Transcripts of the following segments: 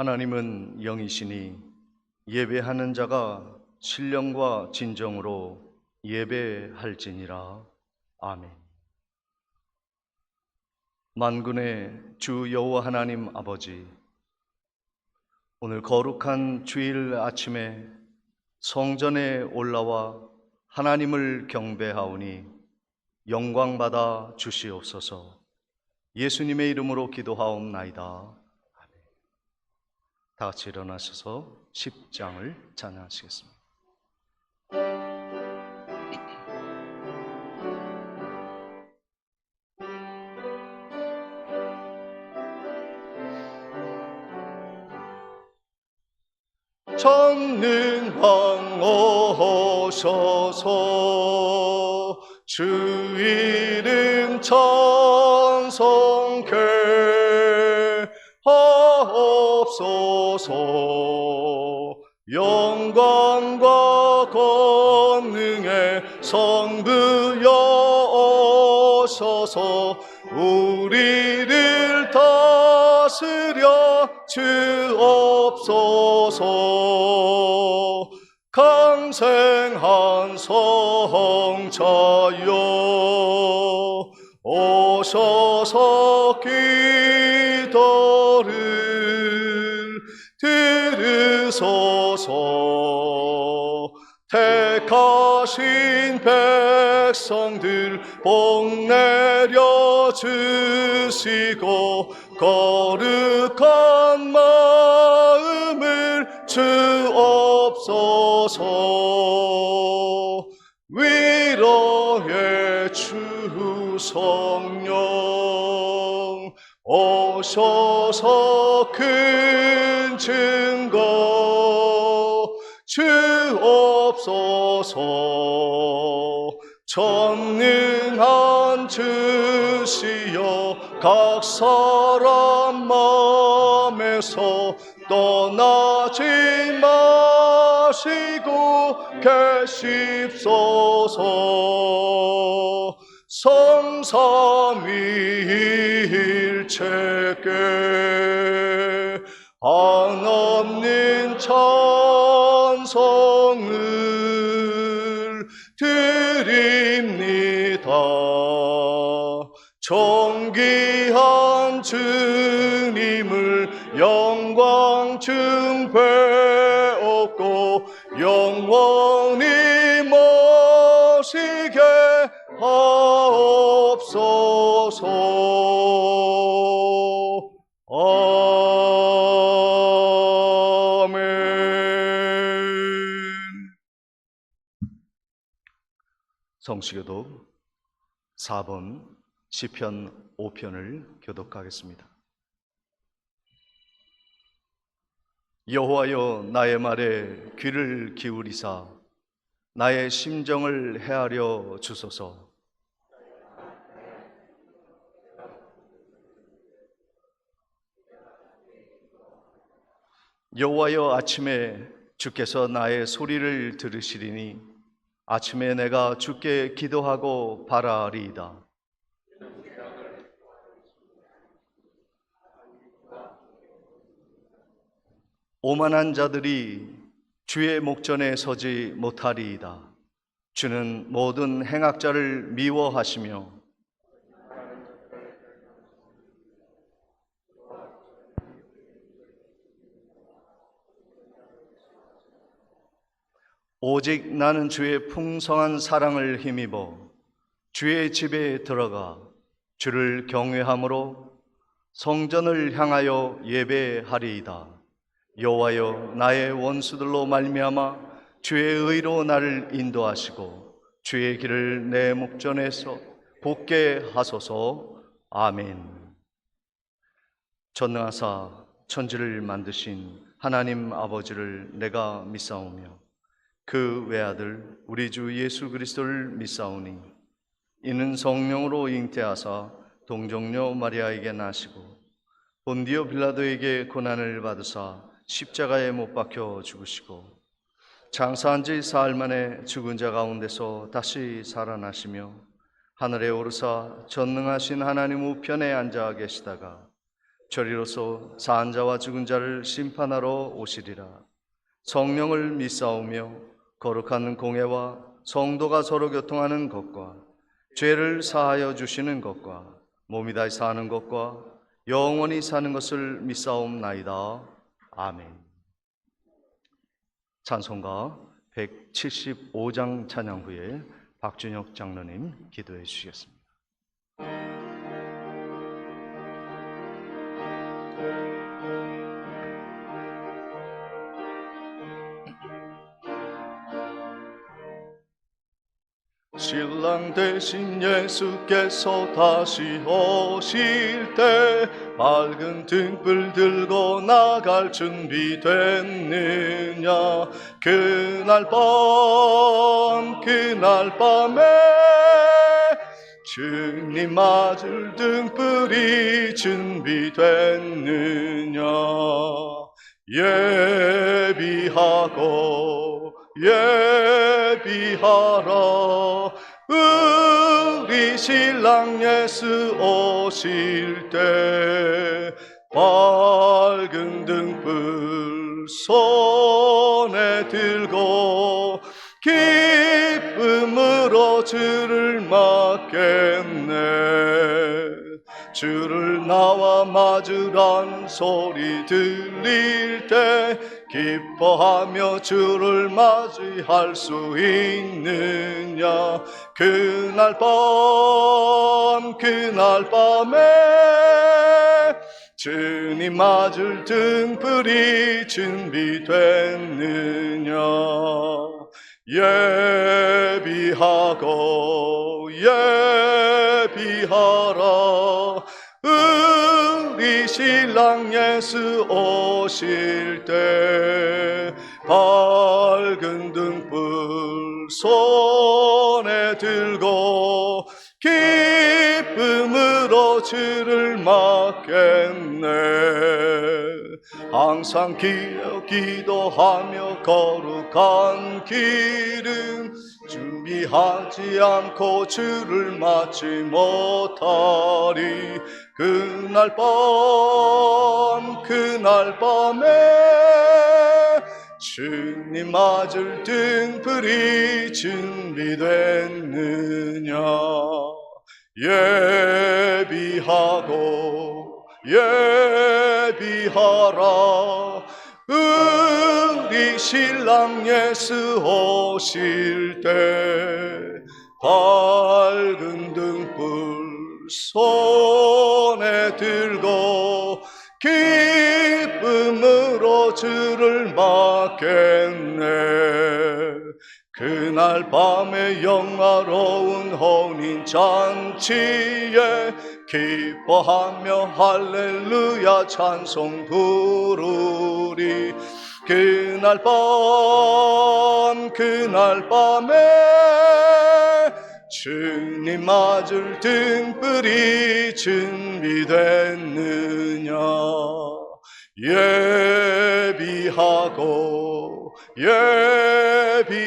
하나님은 영이시니 예배하는 자가 신령과 진정으로 예배할지니라. 아멘. 만군의 주 여호와 하나님 아버지, 오늘 거룩한 주일 아침에 성전에 올라와 하나님을 경배하오니 영광받아 주시옵소서. 예수님의 이름으로 기도하옵나이다. 아멘. 다 같이 일어나셔서 10장을 찬양하시겠습니다. 전능왕 오셔서 주 이름 찬송케 하옵소서. 영광과 권능의 성부여 오셔서 우리를 다스려 주옵소서. 강생한 성자여 오셔서 기도를 들으소서. 택하신 백성들 복 내려 주시고 거룩한 마음을 주옵소서. 위로의 주 성령 오셔서 큰 증거 주옵소서. 전능한 주시여 각 사람 마음에서 떠나지 마시고 계십소서. 성삼위일체께 한없는 찬송을 드립니다. 존귀한 주님을 영광 증배하고 영원히 모시게 하옵소서. 아멘. 성시교독 4번 시편 5편을 교독하겠습니다. 여호와여, 나의 말에 귀를 기울이사 나의 심정을 헤아려 주소서. 여호와여, 아침에 주께서 나의 소리를 들으시리니 아침에 내가 주께 기도하고 바라리이다. 오만한 자들이 주의 목전에 서지 못하리이다. 주는 모든 행악자를 미워하시며 오직 나는 주의 풍성한 사랑을 힘입어 주의 집에 들어가 주를 경외함으로 성전을 향하여 예배하리이다. 여호와여, 나의 원수들로 말미암아 주의 의로 나를 인도하시고 주의 길을 내 목전에서 곱게 하소서. 아멘. 전능하사 천지를 만드신 하나님 아버지를 내가 믿사오며 그 외아들 우리 주 예수 그리스도를 믿사오니 이는 성령으로 잉태하사 동정녀 마리아에게 나시고 본디오 빌라도에게 고난을 받으사 십자가에 못 박혀 죽으시고 장사한 지 사흘 만에 죽은 자 가운데서 다시 살아나시며 하늘에 오르사 전능하신 하나님 우편에 앉아 계시다가 저리로서 산 자와 죽은 자를 심판하러 오시리라. 성령을 믿사오며 거룩한 공회와 성도가 서로 교통하는 것과 죄를 사하여 주시는 것과 몸이 다시 사는 것과 영원히 사는 것을 믿사옵나이다. 아멘. 찬송가 175장 찬양 후에 박준혁 장로님 기도해 주시겠습니다. 신랑 대신 예수께서 다시 오실 때 밝은 등불 들고 나갈 준비 됐느냐. 그날 밤에 주님 맞을 등불이 준비됐느냐. 예비하라. 우리 신랑 예수 오실 때 밝은 등불 손에 들고 기쁨으로 주를 맞겠네. 주를 나와 맞으란 소리 들릴 때 기뻐하며 주를 맞이할 수 있느냐. 그날 밤에 주님 맞을 등불이 준비됐느냐. 예비하라. 우리 신랑 예수 오실 때 밝은 등불 손에 들고 기쁨으로 주를 맞겠네. 항상 기도하며 거룩한 길은 준비하지 않고 주를 맞지 못하리. 그날 밤에 주님 맞을 등불이 준비됐느냐. 예비하라. 우리 신랑 예수 오실 때 밝은 등불 손에 들고 기쁨으로 주를 맞겠네. 그날 밤에 영화로운 혼인잔치에 기뻐하며 할렐루야 찬송 부르리. 그날 밤에 주님 맞을 등불이 준비됐느냐.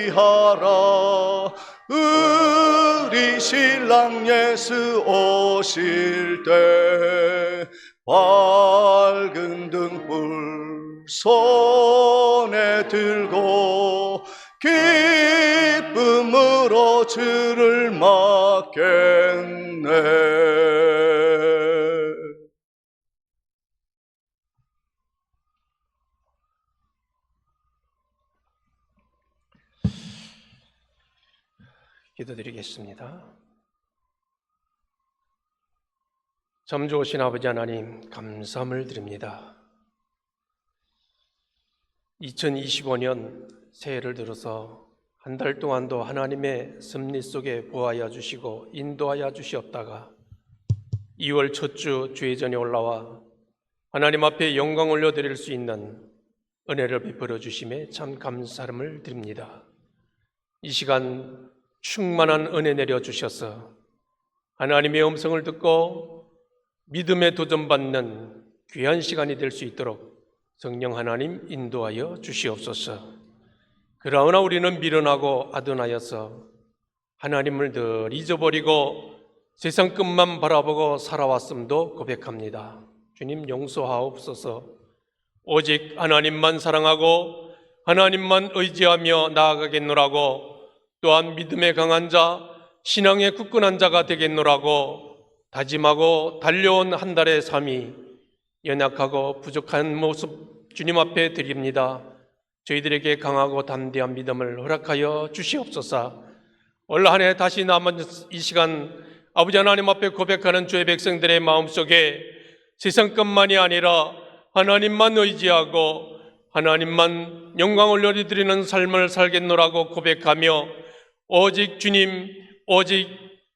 예비하라. 우리 신랑 예수 오실 때 밝은 등불 손에 들고 기쁨으로 주를 맞겠네. 기도드리겠습니다. 참 좋으신 아버지 하나님, 감사함을 드립니다. 2025년 새해를 들어서 한 달 동안도 하나님의 섭리 속에 보하여 주시고 인도하여 주시었다가 2월 첫 주 주의전에 올라와 하나님 앞에 영광 올려드릴 수 있는 은혜를 베풀어 주심에 참 감사함을 드립니다. 이 시간 충만한 은혜 내려주셔서 하나님의 음성을 듣고 믿음에 도전받는 귀한 시간이 될 수 있도록 성령 하나님 인도하여 주시옵소서. 그러나 우리는 미련하고 아둔하여서 하나님을 늘 잊어버리고 세상 끝만 바라보고 살아왔음도 고백합니다. 주님 용서하옵소서. 오직 하나님만 사랑하고 하나님만 의지하며 나아가겠노라고, 또한 믿음에 강한 자, 신앙에 굳건한 자가 되겠노라고 다짐하고 달려온 한 달의 삶이 연약하고 부족한 모습 주님 앞에 드립니다. 저희들에게 강하고 담대한 믿음을 허락하여 주시옵소서. 올 한 해 다시 남은 이 시간 아버지 하나님 앞에 고백하는 주의 백성들의 마음속에 세상 것만이 아니라 하나님만 의지하고 하나님만 영광을 올려드리는 삶을 살겠노라고 고백하며 오직 주님, 오직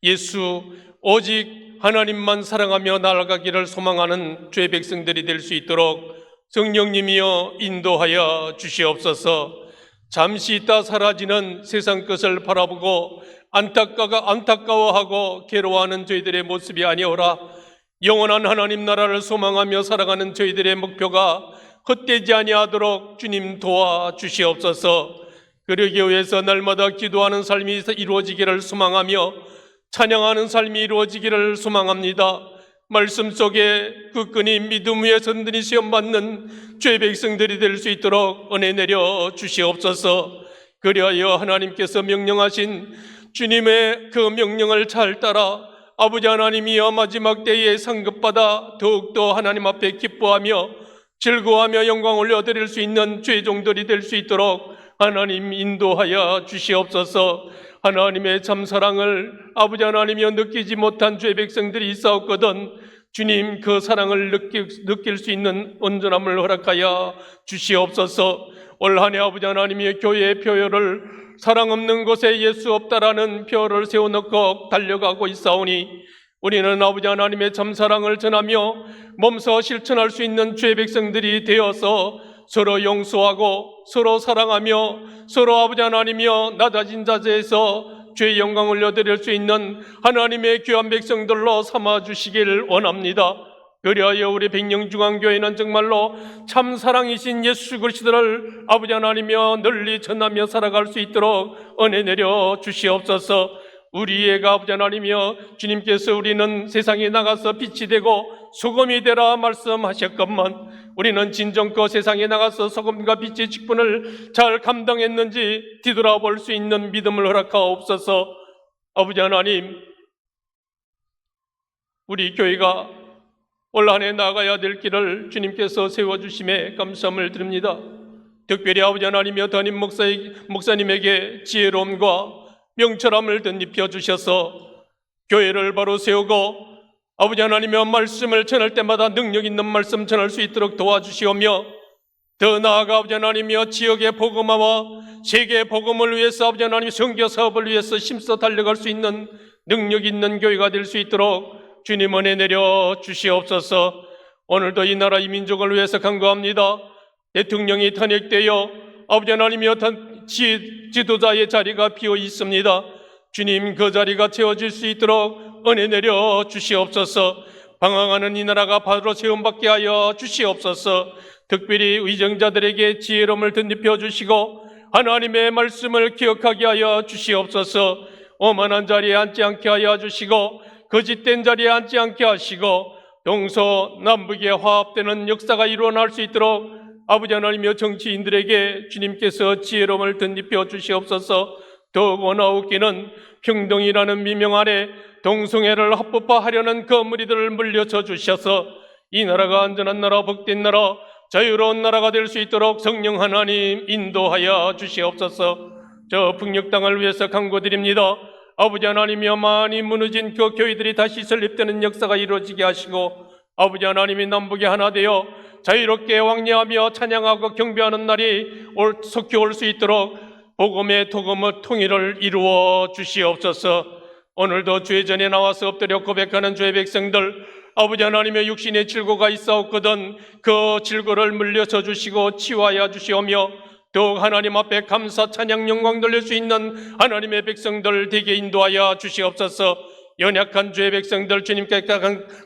예수, 오직 하나님만 사랑하며 나아가기를 소망하는 주의 백성들이 될 수 있도록 성령님이여 인도하여 주시옵소서. 잠시 있다 사라지는 세상 것을 바라보고 안타까워하고 괴로워하는 저희들의 모습이 아니오라. 영원한 하나님 나라를 소망하며 살아가는 저희들의 목표가 헛되지 아니하도록 주님 도와주시옵소서. 그러기 위해서 날마다 기도하는 삶이 이루어지기를 소망하며 찬양하는 삶이 이루어지기를 소망합니다. 말씀 속에 굳건히 믿음 위에 선든히 시험받는 주의 백성들이 될 수 있도록 은혜 내려 주시옵소서. 그리하여 하나님께서 명령하신 주님의 그 명령을 잘 따라 아버지 하나님이여 마지막 때에 상급받아 더욱더 하나님 앞에 기뻐하며 즐거워하며 영광 올려드릴 수 있는 죄종들이 될 수 있도록 하나님 인도하여 주시옵소서. 하나님의 참사랑을 아버지 하나님이여 느끼지 못한 죄 백성들이 있사옵거든 주님 그 사랑을 느낄 수 있는 온전함을 허락하여 주시옵소서. 올 한 해 아버지 하나님의 교회의 표어를 사랑 없는 곳에 예수 없다라는 표어를 세워놓고 달려가고 있사오니 우리는 아버지 하나님의 참사랑을 전하며 몸소 실천할 수 있는 죄 백성들이 되어서 서로 용서하고 서로 사랑하며 서로 아버지 하나님이여 낮아진 자세에서 죄의 영광을 올려드릴 수 있는 하나님의 귀한 백성들로 삼아주시길 원합니다. 그리하여 우리 백령중앙교회는 정말로 참 사랑이신 예수 그리스도를 아버지 하나님이여 널리 전하며 살아갈 수 있도록 은혜 내려 주시옵소서. 우리의 아버지 하나님이여 주님께서 우리는 세상에 나가서 빛이 되고 소금이 되라 말씀하셨건만 우리는 진정껏 세상에 나가서 소금과 빛의 직분을 잘 감당했는지 뒤돌아볼 수 있는 믿음을 허락하옵소서. 아버지 하나님, 우리 교회가 올 한 해 나아가야 될 길을 주님께서 세워주심에 감사함을 드립니다. 특별히 아버지 하나님이여 담임 목사님에게 지혜로움과 명철함을 덧입혀 주셔서 교회를 바로 세우고 아버지 하나님의 말씀을 전할 때마다 능력 있는 말씀 전할 수 있도록 도와주시오며 더 나아가 아버지 하나님이여 지역의 복음화와 세계의 복음을 위해서 아버지 하나님 선교 사업을 위해서 힘써 달려갈 수 있는 능력 있는 교회가 될 수 있도록 주님 은혜 내려 주시옵소서. 오늘도 이 나라 이 민족을 위해서 간구합니다. 대통령이 탄핵되어 아버지 하나님이여 지도자의 자리가 비어 있습니다. 주님 그 자리가 채워질 수 있도록 은혜 내려 주시옵소서. 방황하는 이 나라가 바로 세움받게 하여 주시옵소서. 특별히 의정자들에게 지혜로움을 덧입혀 주시고 하나님의 말씀을 기억하게 하여 주시옵소서. 오만한 자리에 앉지 않게 하여 주시고 거짓된 자리에 앉지 않게 하시고 동서남북의 화합되는 역사가 일어날 수 있도록 아버지 하나님이여 정치인들에게 주님께서 지혜로움을 덧입혀 주시옵소서. 더욱 원하옵기는 평등이라는 미명 아래 동성애를 합법화하려는 그 무리들을 물려쳐 주셔서 이 나라가 안전한 나라, 복된 나라, 자유로운 나라가 될 수 있도록 성령 하나님 인도하여 주시옵소서. 저 북녘 땅을 위해서 간구드립니다. 아버지 하나님이여 많이 무너진 그 교회들이 다시 설립되는 역사가 이루어지게 하시고 아버지 하나님이 남북이 하나 되어 자유롭게 왕래하며 찬양하고 경배하는 날이 속히 올 수 있도록 복음의 통일을 이루어 주시옵소서. 오늘도 주의 전에 나와서 엎드려 고백하는 주의 백성들 아버지 하나님의 육신의 질고가 있사옵거든 그 질고를 물려서 주시고 치유하여 주시오며 더욱 하나님 앞에 감사 찬양 영광 돌릴 수 있는 하나님의 백성들 되게 인도하여 주시옵소서. 연약한 주의 백성들 주님께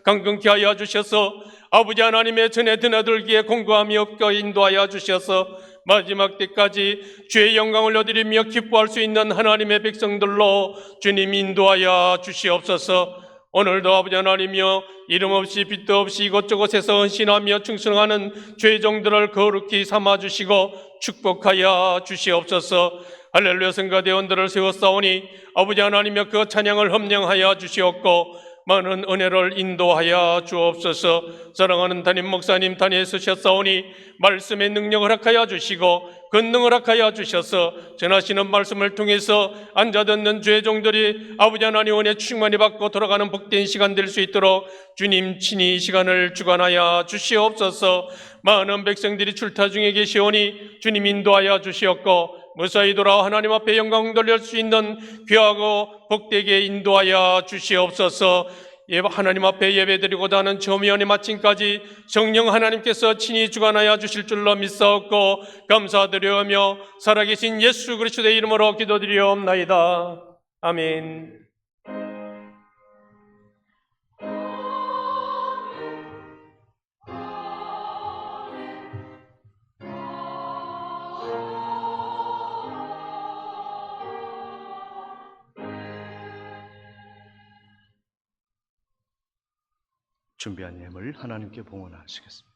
강건케 하여 주셔서 아버지 하나님의 전에 드나들기에 공고함이 없게 인도하여 주셔서 마지막 때까지 주의 영광을 올려드리며 기뻐할 수 있는 하나님의 백성들로 주님 인도하여 주시옵소서. 오늘도 아버지 하나님이여 이름 없이 빛도 없이 이곳저곳에서 헌신하며 충성하는 죄종들을 거룩히 삼아주시고 축복하여 주시옵소서. 할렐루야 성가대원들을 세웠사오니 아버지 하나님이여 그 찬양을 헌명하여 주시옵고 많은 은혜를 인도하여 주옵소서. 사랑하는 담임 목사님 단위에 서셨사오니 말씀의 능력을 허락하여 주시고 권능을 허락하여 주셔서 전하시는 말씀을 통해서 앉아 듣는 죄종들이 아버지 하나님 은혜 충만히 받고 돌아가는 복된 시간 될 수 있도록 주님 친히 이 시간을 주관하여 주시옵소서. 많은 백성들이 출타 중에 계시오니 주님 인도하여 주시옵고 무사히 돌아와 하나님 앞에 영광 돌릴 수 있는 귀하고 복되게 인도하여 주시옵소서. 하나님 앞에 예배드리고자 하는 초미연의 마침까지 성령 하나님께서 친히 주관하여 주실 줄로 믿사옵고 감사드려하며 살아계신 예수 그리스도의 이름으로 기도드리옵나이다. 아멘. 준비한 예물 하나님께 봉헌하시겠습니다.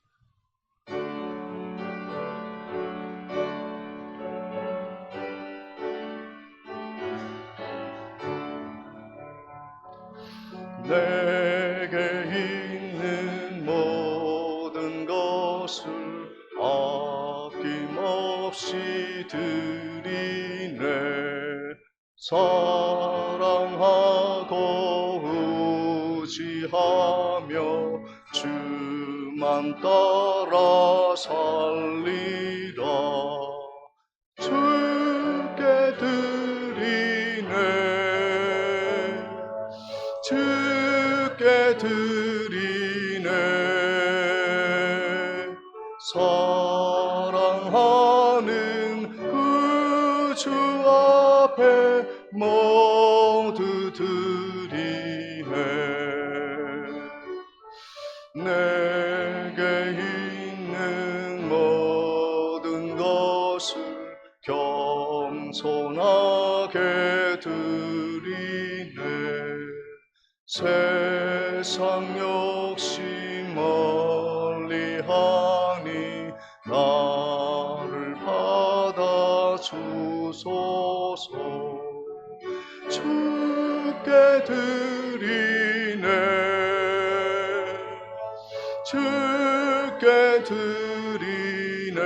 내게 있는 모든 것을 아낌없이 드리네. 사랑하고 의지하며 주만 따라 살리라. 주께 드리네. 주께 드리네. 사랑하는 그 주 앞에 모두 드리네. 내게 있는 모든 것을 겸손하게 드리네. 세상 욕심 멀리하니 나를 받아 주소서. 주께 드리네. 주께 드리네.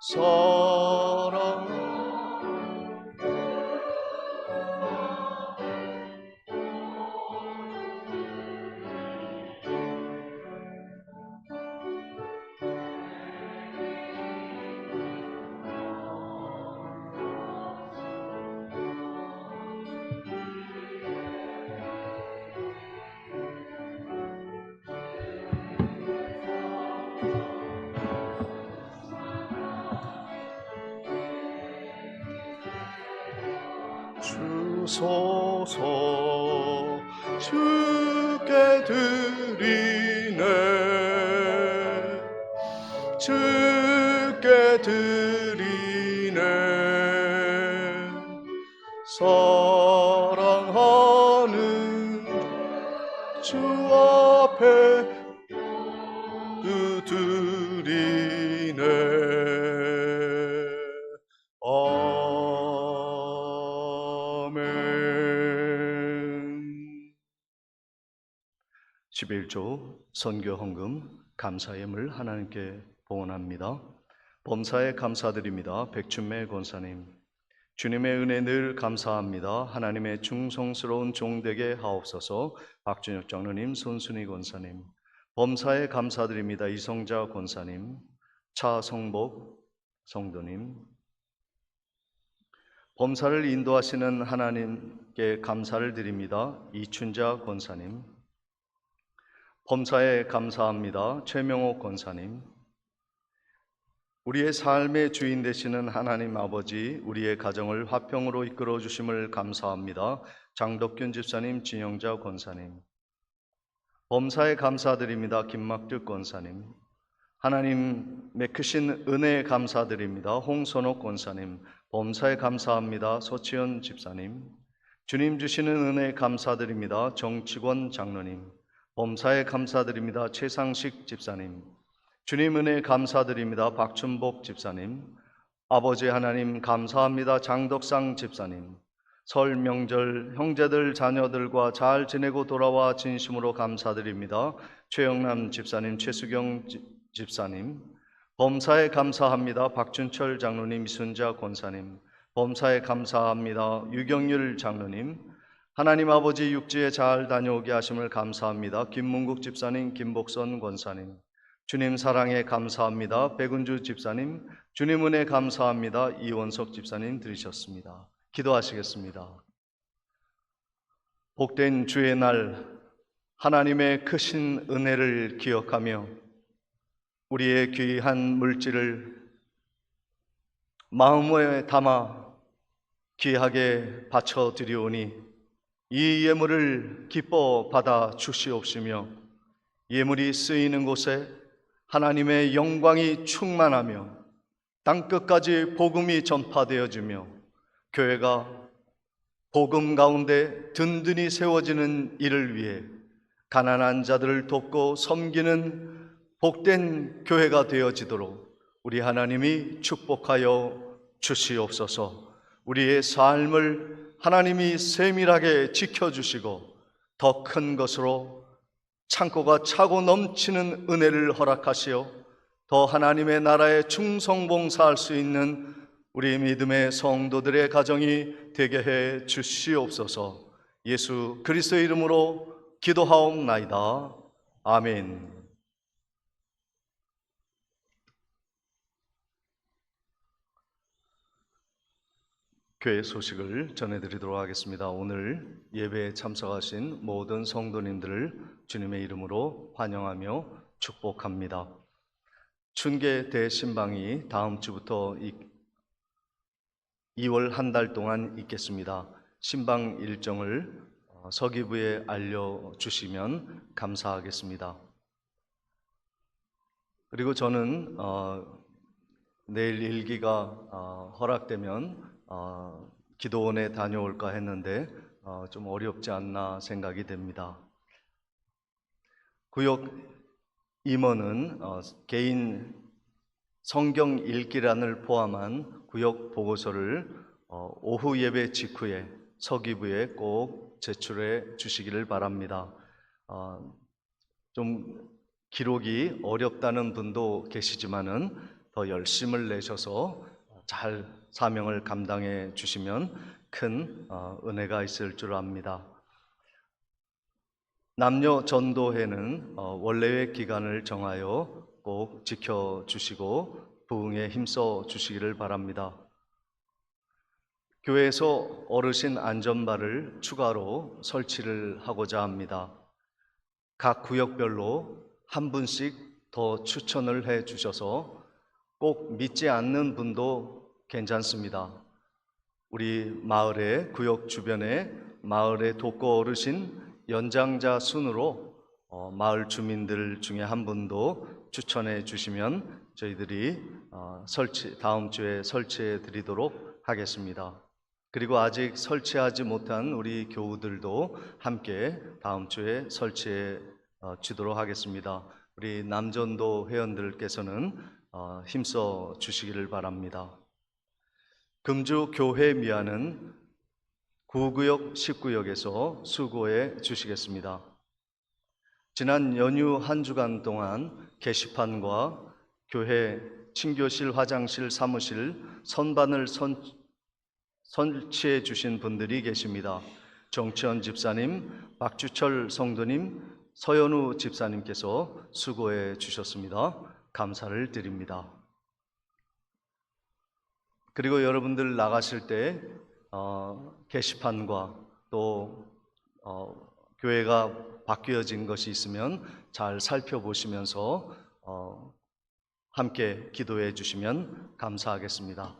사랑 주소서. 주께 드리네. 주께 드리네. 사랑하는 주 앞에 드리네. 아멘. 11조 선교 헌금 감사 예물 하나님께 봉헌합니다. 범사에 감사드립니다. 백춘매 권사님, 주님의 은혜 늘 감사합니다. 하나님의 충성스러운 종되게 하옵소서. 박준혁 장로님, 손순희 권사님, 범사에 감사드립니다. 이성자 권사님, 차성복 성도님, 범사를 인도하시는 하나님께 감사를 드립니다. 이춘자 권사님, 범사에 감사합니다. 최명옥 권사님, 우리의 삶의 주인 되시는 하나님 아버지, 우리의 가정을 화평으로 이끌어 주심을 감사합니다. 장덕균 집사님, 진영자 권사님, 범사에 감사드립니다. 김막득 권사님, 하나님의 크신 은혜에 감사드립니다. 홍선옥 권사님, 범사에 감사합니다. 소치현 집사님, 주님 주시는 은혜 감사드립니다. 정치권 장로님, 범사에 감사드립니다. 최상식 집사님, 주님 은혜 감사드립니다. 박춘복 집사님, 아버지 하나님 감사합니다. 장덕상 집사님, 설 명절 형제들 자녀들과 잘 지내고 돌아와 진심으로 감사드립니다. 최영남 집사님, 최수경 집사님, 범사에 감사합니다. 박준철 장로님, 이순자 권사님, 범사에 감사합니다. 유경률 장로님, 하나님 아버지 육지에 잘 다녀오게 하심을 감사합니다. 김문국 집사님, 김복선 권사님, 주님 사랑에 감사합니다. 백은주 집사님, 주님 은혜 감사합니다. 이원석 집사님 들으셨습니다. 기도하시겠습니다. 복된 주의 날, 하나님의 크신 은혜를 기억하며 우리의 귀한 물질을 마음에 담아 귀하게 바쳐 드리오니 이 예물을 기뻐 받아 주시옵시며 예물이 쓰이는 곳에 하나님의 영광이 충만하며 땅끝까지 복음이 전파되어지며 교회가 복음 가운데 든든히 세워지는 일을 위해 가난한 자들을 돕고 섬기는 복된 교회가 되어지도록 우리 하나님이 축복하여 주시옵소서. 우리의 삶을 하나님이 세밀하게 지켜주시고 더 큰 것으로 창고가 차고 넘치는 은혜를 허락하시어 더 하나님의 나라에 충성봉사할 수 있는 우리 믿음의 성도들의 가정이 되게 해 주시옵소서. 예수 그리스도의 이름으로 기도하옵나이다. 아멘. 교회 소식을 전해드리도록 하겠습니다. 오늘 예배에 참석하신 모든 성도님들을 주님의 이름으로 환영하며 축복합니다. 춘계 대신방이 다음 주부터 2월 한 달 동안 있겠습니다. 신방 일정을 서기부에 알려주시면 감사하겠습니다. 그리고 저는 내일 일기가 허락되면 기도원에 다녀올까 했는데 좀 어렵지 않나 생각이 됩니다. 구역 임원은 개인 성경 읽기란을 포함한 구역 보고서를 오후 예배 직후에 서기부에 꼭 제출해 주시기를 바랍니다. 좀 기록이 어렵다는 분도 계시지만은 더 열심을 내셔서 잘 사명을 감당해 주시면 큰 은혜가 있을 줄 압니다. 남녀 전도회는 원래의 기간을 정하여 꼭 지켜주시고 부흥에 힘써 주시기를 바랍니다. 교회에서 어르신 안전바를 추가로 설치를 하고자 합니다. 각 구역별로 한 분씩 더 추천을 해 주셔서 꼭 믿지 않는 분도 괜찮습니다. 우리 마을의 구역 주변에 마을의 독거 어르신 연장자 순으로 마을 주민들 중에 한 분도 추천해 주시면 저희들이 다음 주에 설치해 드리도록 하겠습니다. 그리고 아직 설치하지 못한 우리 교우들도 함께 다음 주에 설치해 주도록 하겠습니다. 우리 남전도 회원들께서는 힘써 주시기를 바랍니다. 금주 교회 미안은 9구역 10구역에서 수고해 주시겠습니다. 지난 연휴 한 주간 동안 게시판과 교회 친교실, 화장실, 사무실, 선반을 설치해 주신 분들이 계십니다. 정치현 집사님, 박주철 성도님, 서현우 집사님께서 수고해 주셨습니다. 감사를 드립니다. 그리고 여러분들 나가실 때 게시판과 또 교회가 바뀌어진 것이 있으면 잘 살펴보시면서 함께 기도해 주시면 감사하겠습니다.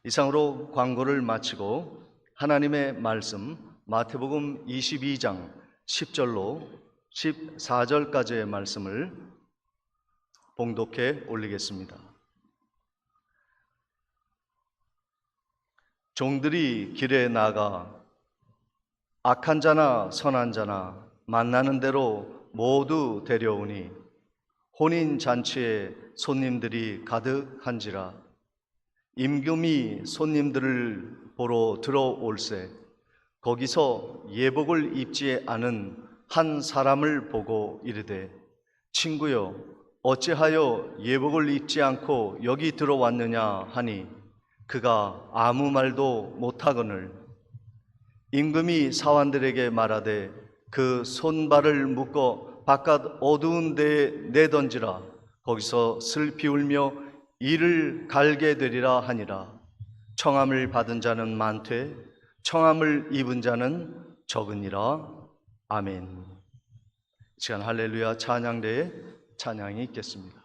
이상으로 광고를 마치고 하나님의 말씀 마태복음 22장 10절로 14절까지의 말씀을 봉독해 올리겠습니다. 종들이 길에 나가 악한 자나 선한 자나 만나는 대로 모두 데려오니 혼인 잔치에 손님들이 가득한지라. 임금이 손님들을 보러 들어올세 거기서 예복을 입지 않은 한 사람을 보고 이르되, 친구여, 어찌하여 예복을 입지 않고 여기 들어왔느냐 하니 그가 아무 말도 못하거늘. 임금이 사환들에게 말하되 그 손발을 묶어 바깥 어두운 데에 내던지라. 거기서 슬피 울며 이를 갈게 되리라 하니라. 청함을 받은 자는 많되 청함을 입은 자는 적으니라. 아멘. 이 시간 할렐루야 찬양대에 찬양이 있겠습니다.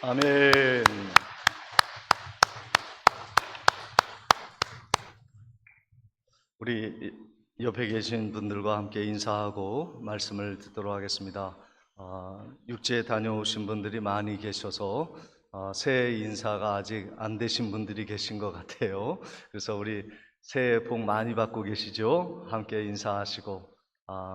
아멘. 우리 옆에 계신 분들과 함께 인사하고 말씀을 듣도록 하겠습니다. 육지에 다녀오신 분들이 많이 계셔서 새해 인사가 아직 안 되신 분들이 계신 것 같아요. 그래서 우리 새해 복 많이 받고 계시죠? 함께 인사하시고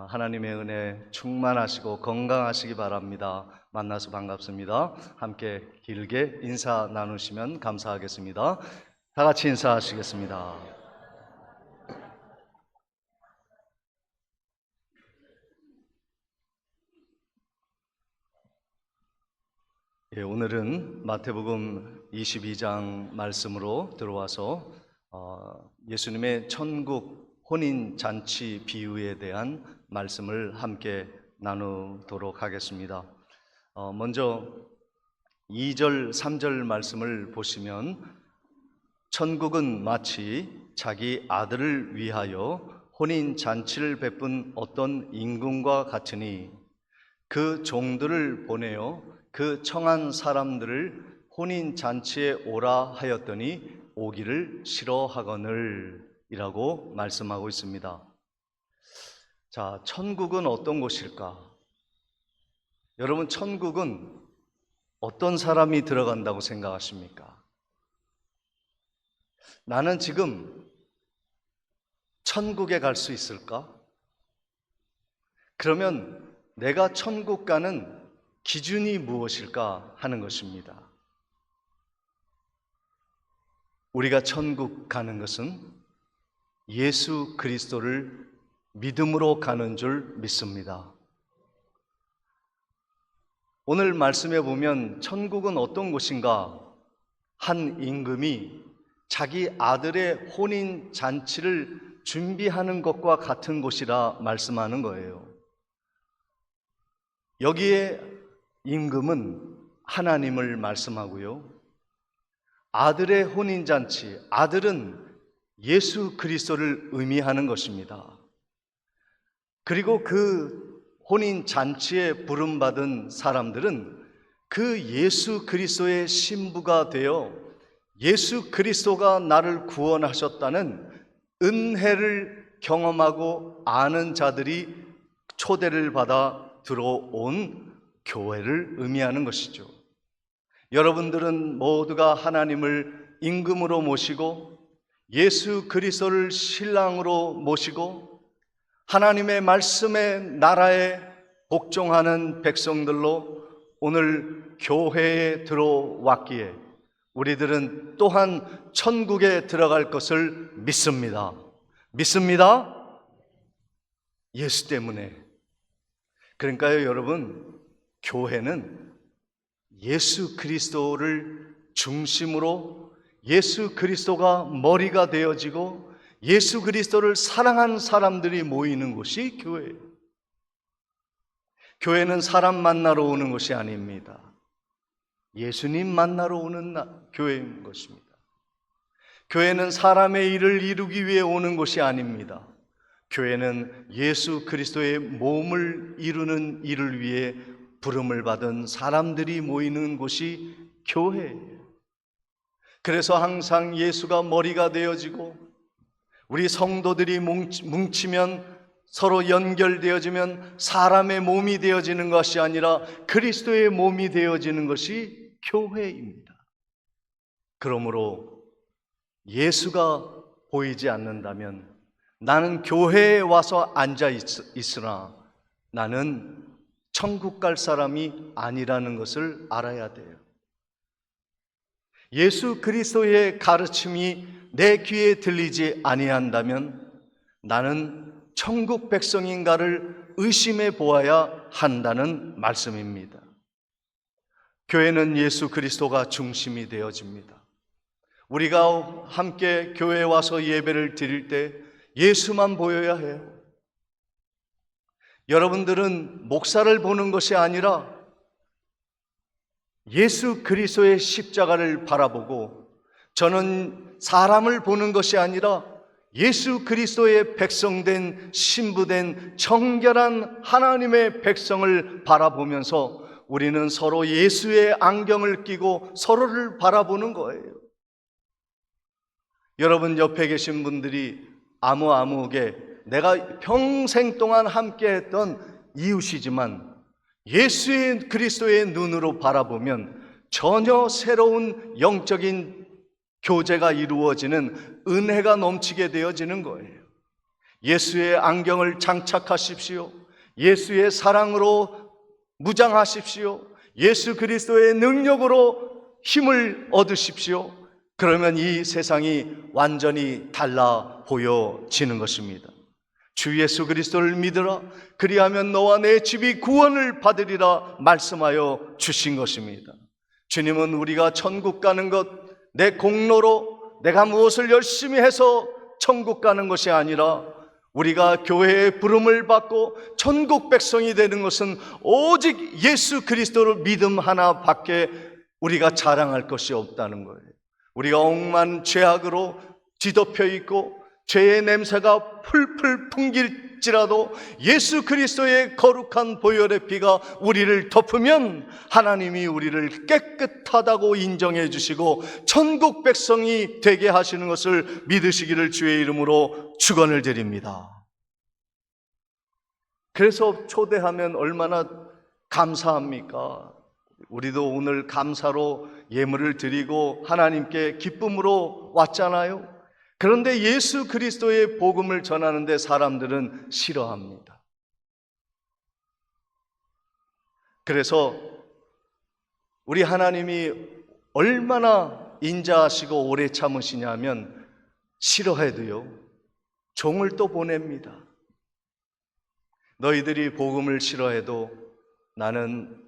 하나님의 은혜 충만하시고 건강하시기 바랍니다. 만나서 반갑습니다. 함께 길게 인사 나누시면 감사하겠습니다. 다 같이 인사하시겠습니다. 예, 오늘은 마태복음 22장 말씀으로 들어와서 예수님의 천국 혼인 잔치 비유에 대한 말씀을 함께 나누도록 하겠습니다. 먼저 2절, 3절 말씀을 보시면 천국은 마치 자기 아들을 위하여 혼인 잔치를 베푼 어떤 임금과 같으니 그 종들을 보내어 그 청한 사람들을 혼인 잔치에 오라 하였더니 오기를 싫어하거늘 이라고 말씀하고 있습니다. 자, 천국은 어떤 곳일까? 여러분, 천국은 어떤 사람이 들어간다고 생각하십니까? 나는 지금 천국에 갈 수 있을까? 그러면 내가 천국 가는 기준이 무엇일까 하는 것입니다. 우리가 천국 가는 것은 예수 그리스도를 믿음으로 가는 줄 믿습니다. 오늘 말씀에 보면 천국은 어떤 곳인가? 한 임금이 자기 아들의 혼인 잔치를 준비하는 것과 같은 곳이라 말씀하는 거예요. 여기에 임금은 하나님을 말씀하고요. 아들의 혼인 잔치, 아들은 예수 그리스도를 의미하는 것입니다. 그리고 그 혼인 잔치에 부름받은 사람들은 그 예수 그리스도의 신부가 되어 예수 그리스도가 나를 구원하셨다는 은혜를 경험하고 아는 자들이 초대를 받아 들어온 교회를 의미하는 것이죠. 여러분들은 모두가 하나님을 임금으로 모시고 예수 그리스도를 신랑으로 모시고 하나님의 말씀에 나라에 복종하는 백성들로 오늘 교회에 들어왔기에 우리들은 또한 천국에 들어갈 것을 믿습니다. 믿습니다. 예수 때문에. 그러니까요, 여러분, 교회는 예수 그리스도를 중심으로 예수 그리스도가 머리가 되어지고 예수 그리스도를 사랑하는 사람들이 모이는 곳이 교회예요. 교회는 사람 만나러 오는 것이 아닙니다. 예수님 만나러 오는 교회인 것입니다. 교회는 사람의 일을 이루기 위해 오는 것이 아닙니다. 교회는 예수 그리스도의 몸을 이루는 일을 위해 부름을 받은 사람들이 모이는 곳이 교회예요. 그래서 항상 예수가 머리가 되어지고 우리 성도들이 뭉치면 서로 연결되어지면 사람의 몸이 되어지는 것이 아니라 그리스도의 몸이 되어지는 것이 교회입니다. 그러므로 예수가 보이지 않는다면 나는 교회에 와서 앉아 있으나 나는 천국 갈 사람이 아니라는 것을 알아야 돼요. 예수 그리스도의 가르침이 내 귀에 들리지 아니한다면 나는 천국 백성인가를 의심해 보아야 한다는 말씀입니다. 교회는 예수 그리스도가 중심이 되어집니다. 우리가 함께 교회에 와서 예배를 드릴 때 예수만 보여야 해요. 여러분들은 목사를 보는 것이 아니라 예수 그리스도의 십자가를 바라보고 저는 사람을 보는 것이 아니라 예수 그리스도의 백성된 신부된 정결한 하나님의 백성을 바라보면서 우리는 서로 예수의 안경을 끼고 서로를 바라보는 거예요. 여러분 옆에 계신 분들이 아무개 내가 평생 동안 함께했던 이웃이지만 예수의 그리스도의 눈으로 바라보면 전혀 새로운 영적인 교제가 이루어지는 은혜가 넘치게 되어지는 거예요. 예수의 안경을 장착하십시오. 예수의 사랑으로 무장하십시오. 예수 그리스도의 능력으로 힘을 얻으십시오. 그러면 이 세상이 완전히 달라 보여지는 것입니다. 주 예수 그리스도를 믿으라. 그리하면 너와 내 집이 구원을 받으리라 말씀하여 주신 것입니다. 주님은 우리가 천국 가는 것, 내 공로로 내가 무엇을 열심히 해서 천국 가는 것이 아니라 우리가 교회의 부름을 받고 천국 백성이 되는 것은 오직 예수 그리스도를 믿음 하나밖에 우리가 자랑할 것이 없다는 거예요. 우리가 억만 죄악으로 뒤덮여 있고 죄의 냄새가 풀풀 풍길지라도 예수 그리스도의 거룩한 보혈의 피가 우리를 덮으면 하나님이 우리를 깨끗하다고 인정해 주시고 천국 백성이 되게 하시는 것을 믿으시기를 주의 이름으로 축원을 드립니다. 그래서 초대하면 얼마나 감사합니까? 우리도 오늘 감사로 예물을 드리고 하나님께 기쁨으로 왔잖아요. 그런데 예수 그리스도의 복음을 전하는데 사람들은 싫어합니다. 그래서 우리 하나님이 얼마나 인자하시고 오래 참으시냐면 싫어해도요, 종을 또 보냅니다. 너희들이 복음을 싫어해도 나는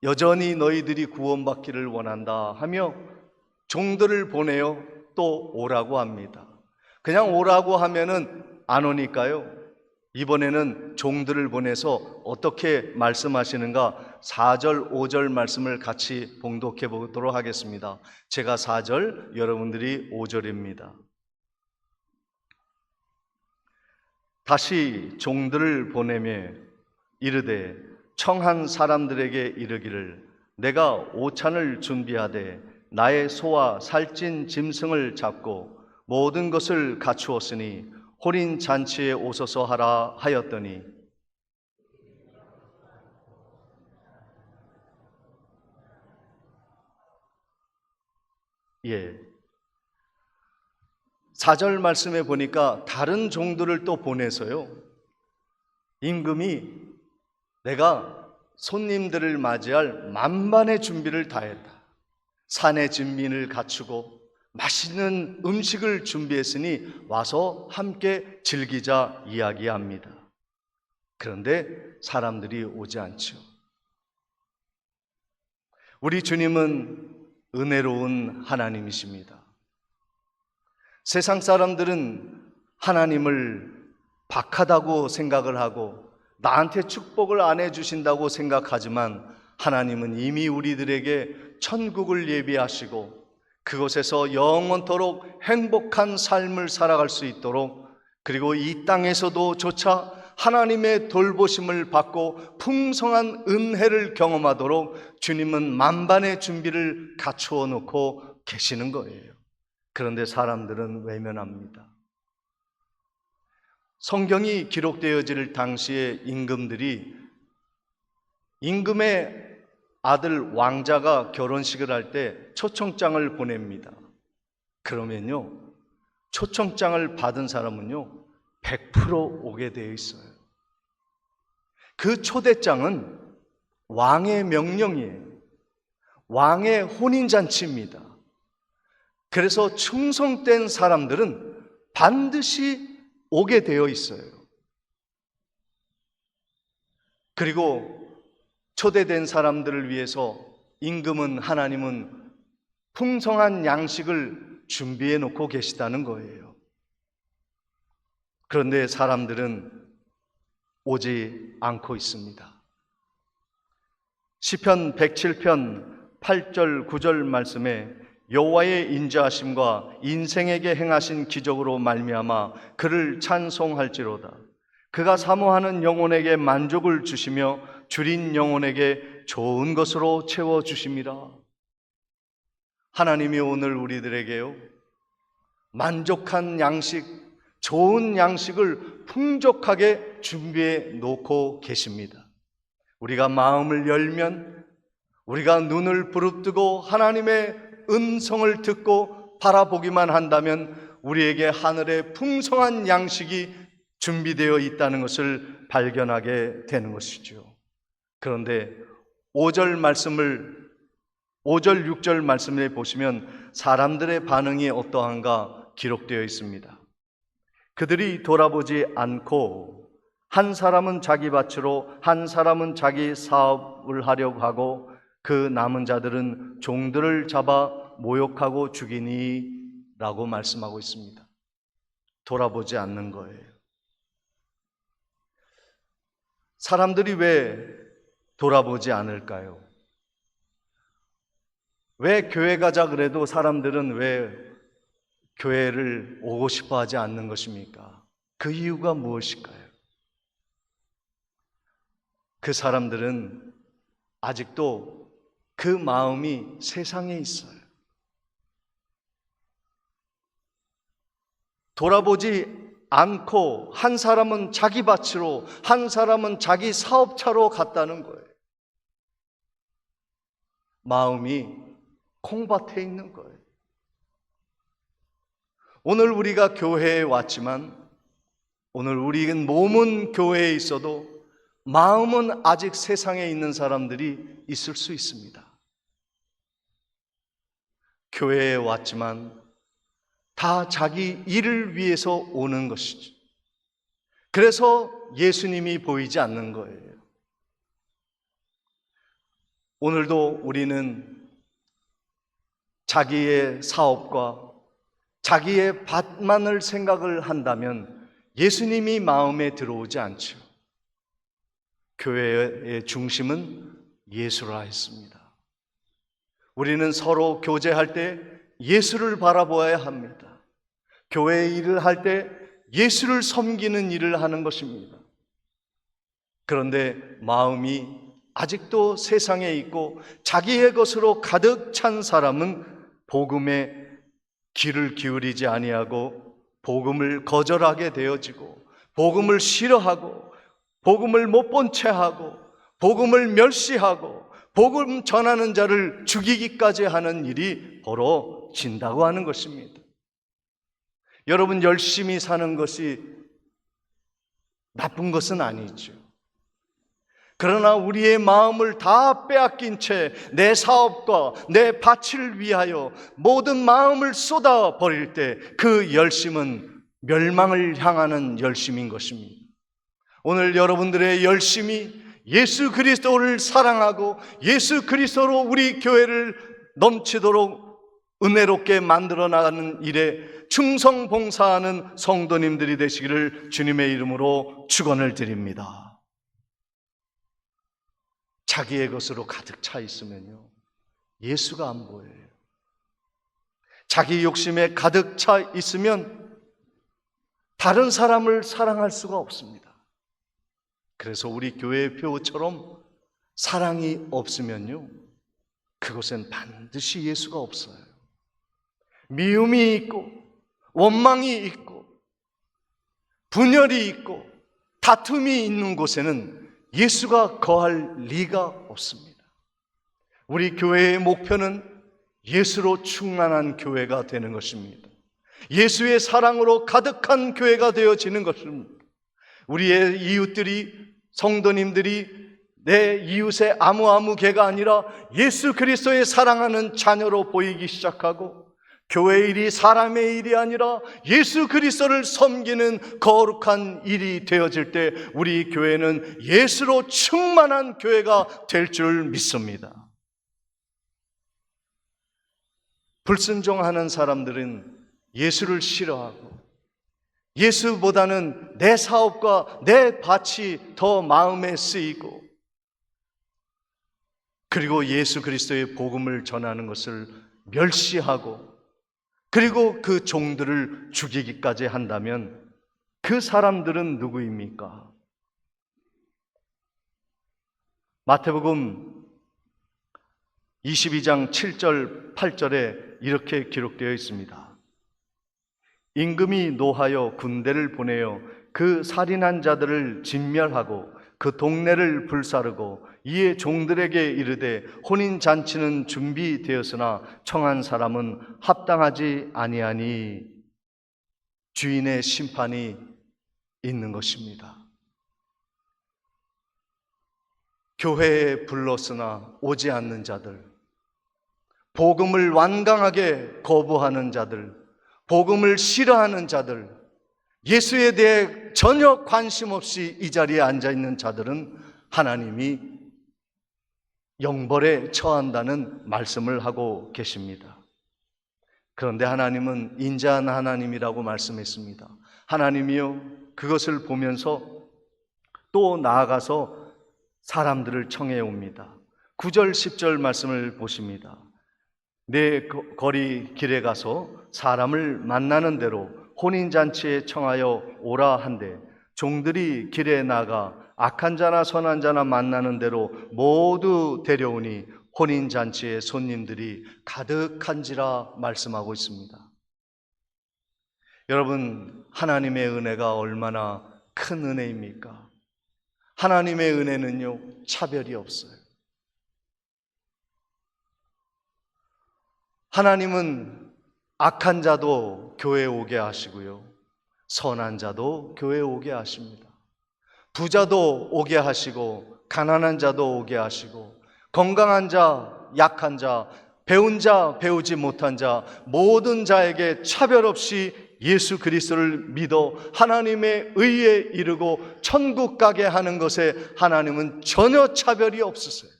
여전히 너희들이 구원받기를 원한다 하며 종들을 보내어 또 오라고 합니다. 그냥 오라고 하면은 안 오니까요, 이번에는 종들을 보내서 어떻게 말씀하시는가 4절, 5절 말씀을 같이 봉독해 보도록 하겠습니다. 제가 4절, 여러분들이 5절입니다. 다시 종들을 보내며 이르되 청한 사람들에게 이르기를 내가 오찬을 준비하되 나의 소와 살찐 짐승을 잡고 모든 것을 갖추었으니 혼인 잔치에 오소서 하라 하였더니 예. 4절 말씀에 보니까 다른 종들을 또 보내서요, 임금이 내가 손님들을 맞이할 만반의 준비를 다했다. 산의 진민을 갖추고 맛있는 음식을 준비했으니 와서 함께 즐기자 이야기합니다. 그런데 사람들이 오지 않죠. 우리 주님은 은혜로운 하나님이십니다. 세상 사람들은 하나님을 박하다고 생각을 하고 나한테 축복을 안 해주신다고 생각하지만 하나님은 이미 우리들에게 천국을 예비하시고 그곳에서 영원토록 행복한 삶을 살아갈 수 있도록, 그리고 이 땅에서도 조차 하나님의 돌보심을 받고 풍성한 은혜를 경험하도록 주님은 만반의 준비를 갖추어 놓고 계시는 거예요. 그런데 사람들은 외면합니다. 성경이 기록되어질 당시에 임금의 아들 왕자가 결혼식을 할 때 초청장을 보냅니다. 그러면요, 초청장을 받은 사람은요 100% 오게 되어 있어요. 그 초대장은 왕의 명령이에요. 왕의 혼인잔치입니다. 그래서 충성된 사람들은 반드시 오게 되어 있어요. 그리고 초대된 사람들을 위해서 하나님은 풍성한 양식을 준비해 놓고 계시다는 거예요. 그런데 사람들은 오지 않고 있습니다. 시편 107편 8절 9절 말씀에 여호와의 인자하심과 인생에게 행하신 기적으로 말미암아 그를 찬송할지로다. 그가 사모하는 영혼에게 만족을 주시며 줄인 영혼에게 좋은 것으로 채워주심이라. 하나님이 오늘 우리들에게요 만족한 양식, 좋은 양식을 풍족하게 준비해 놓고 계십니다. 우리가 마음을 열면, 우리가 눈을 부릅뜨고 하나님의 음성을 듣고 바라보기만 한다면 우리에게 하늘의 풍성한 양식이 준비되어 있다는 것을 발견하게 되는 것이죠. 그런데 5절, 6절 말씀을 보시면 사람들의 반응이 어떠한가 기록되어 있습니다. 그들이 돌아보지 않고 한 사람은 자기 밭으로, 한 사람은 자기 사업을 하려고 하고 그 남은 자들은 종들을 잡아 모욕하고 죽이니 라고 말씀하고 있습니다. 돌아보지 않는 거예요. 사람들이 왜 돌아보지 않을까요? 왜 교회 가자 그래도 사람들은 왜 교회를 오고 싶어 하지 않는 것입니까? 그 이유가 무엇일까요? 그 사람들은 아직도 그 마음이 세상에 있어요. 돌아보지 않고 한 사람은 자기 밭으로, 한 사람은 자기 사업차로 갔다는 거예요. 마음이 콩밭에 있는 거예요. 오늘 우리가 교회에 왔지만, 오늘 우리는 몸은 교회에 있어도 마음은 아직 세상에 있는 사람들이 있을 수 있습니다. 교회에 왔지만 다 자기 일을 위해서 오는 것이죠. 그래서 예수님이 보이지 않는 거예요. 오늘도 우리는 자기의 사업과 자기의 밭만을 생각을 한다면 예수님이 마음에 들어오지 않죠. 교회의 중심은 예수라 했습니다. 우리는 서로 교제할 때 예수를 바라보아야 합니다. 교회 일을 할 때 예수를 섬기는 일을 하는 것입니다. 그런데 마음이 아직도 세상에 있고 자기의 것으로 가득 찬 사람은 복음에 귀를 기울이지 아니하고 복음을 거절하게 되어지고 복음을 싫어하고 복음을 못 본 채 하고 복음을 멸시하고 복음 전하는 자를 죽이기까지 하는 일이 벌어진다고 하는 것입니다. 여러분, 열심히 사는 것이 나쁜 것은 아니죠. 그러나 우리의 마음을 다 빼앗긴 채 내 사업과 내 밭을 위하여 모든 마음을 쏟아 버릴 때 그 열심은 멸망을 향하는 열심인 것입니다. 오늘 여러분들의 열심이 예수 그리스도를 사랑하고 예수 그리스도로 우리 교회를 넘치도록 은혜롭게 만들어 나가는 일에 충성 봉사하는 성도님들이 되시기를 주님의 이름으로 축원을 드립니다. 자기의 것으로 가득 차 있으면요, 예수가 안 보여요. 자기 욕심에 가득 차 있으면 다른 사람을 사랑할 수가 없습니다. 그래서 우리 교회의 표처럼 사랑이 없으면요, 그곳엔 반드시 예수가 없어요. 미움이 있고 원망이 있고 분열이 있고 다툼이 있는 곳에는 예수가 거할 리가 없습니다. 우리 교회의 목표는 예수로 충만한 교회가 되는 것입니다. 예수의 사랑으로 가득한 교회가 되어지는 것입니다. 우리의 이웃들이, 성도님들이 내 이웃의 아무개가 아니라 예수 그리스도의 사랑하는 자녀로 보이기 시작하고, 교회 일이 사람의 일이 아니라 예수 그리스도를 섬기는 거룩한 일이 되어질 때 우리 교회는 예수로 충만한 교회가 될 줄 믿습니다. 불순종하는 사람들은 예수를 싫어하고 예수보다는 내 사업과 내 밭이 더 마음에 쓰이고, 그리고 예수 그리스도의 복음을 전하는 것을 멸시하고, 그리고 그 종들을 죽이기까지 한다면 그 사람들은 누구입니까? 마태복음 22장 7절 8절에 이렇게 기록되어 있습니다. 임금이 노하여 군대를 보내어 그 살인한 자들을 진멸하고 그 동네를 불사르고 이에 종들에게 이르되 혼인잔치는 준비되었으나 청한 사람은 합당하지 아니하니 주인의 심판이 있는 것입니다. 교회에 불렀으나 오지 않는 자들, 복음을 완강하게 거부하는 자들, 복음을 싫어하는 자들, 예수에 대해 전혀 관심 없이 이 자리에 앉아 있는 자들은 하나님이 영벌에 처한다는 말씀을 하고 계십니다. 그런데 하나님은 인자한 하나님이라고 말씀했습니다. 하나님이요, 그것을 보면서 또 나아가서 사람들을 청해 옵니다. 9절 10절 말씀을 보십니다. 내 거리 길에 가서 사람을 만나는 대로 혼인잔치에 청하여 오라 한데, 종들이 길에 나가 악한 자나 선한 자나 만나는 대로 모두 데려오니 혼인잔치에 손님들이 가득한지라 말씀하고 있습니다. 여러분, 하나님의 은혜가 얼마나 큰 은혜입니까? 하나님의 은혜는요, 차별이 없어요. 하나님은 악한 자도 교회에 오게 하시고요, 선한 자도 교회에 오게 하십니다. 부자도 오게 하시고 가난한 자도 오게 하시고 건강한 자, 약한 자, 배운 자, 배우지 못한 자, 모든 자에게 차별 없이 예수 그리스도를 믿어 하나님의 의에 이르고 천국 가게 하는 것에 하나님은 전혀 차별이 없으세요.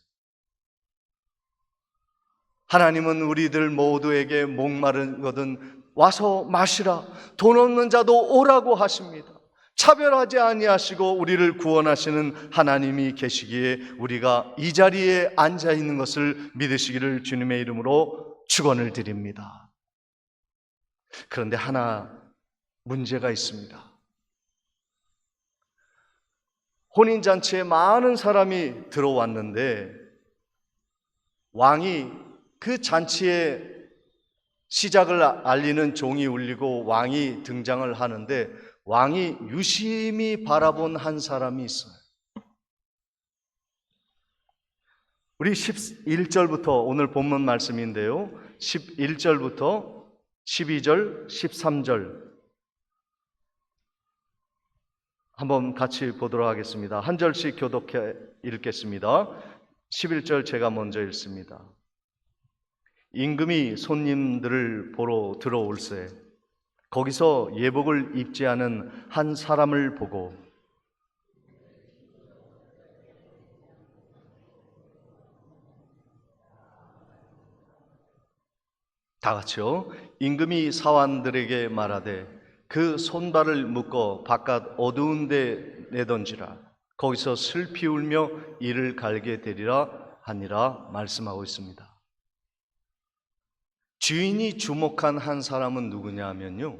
하나님은 우리들 모두에게 목마르거든 와서 마시라, 돈 없는 자도 오라고 하십니다. 차별하지 아니하시고 우리를 구원하시는 하나님이 계시기에 우리가 이 자리에 앉아 있는 것을 믿으시기를 주님의 이름으로 축원을 드립니다. 그런데 하나 문제가 있습니다. 혼인잔치에 많은 사람이 들어왔는데 왕이 그 잔치의 시작을 알리는 종이 울리고 왕이 등장을 하는데 왕이 유심히 바라본 한 사람이 있어요. 우리 11절부터 오늘 본문 말씀인데요, 11절부터 12절, 13절 한번 같이 보도록 하겠습니다. 한 절씩 교독해 읽겠습니다. 11절 제가 먼저 읽습니다. 임금이 손님들을 보러 들어올세 거기서 예복을 입지 않은 한 사람을 보고 다 같이요. 임금이 사환들에게 말하되 그 손발을 묶어 바깥 어두운 데 내던지라. 거기서 슬피 울며 이를 갈게 되리라 하니라 말씀하고 있습니다. 주인이 주목한 한 사람은 누구냐 하면요,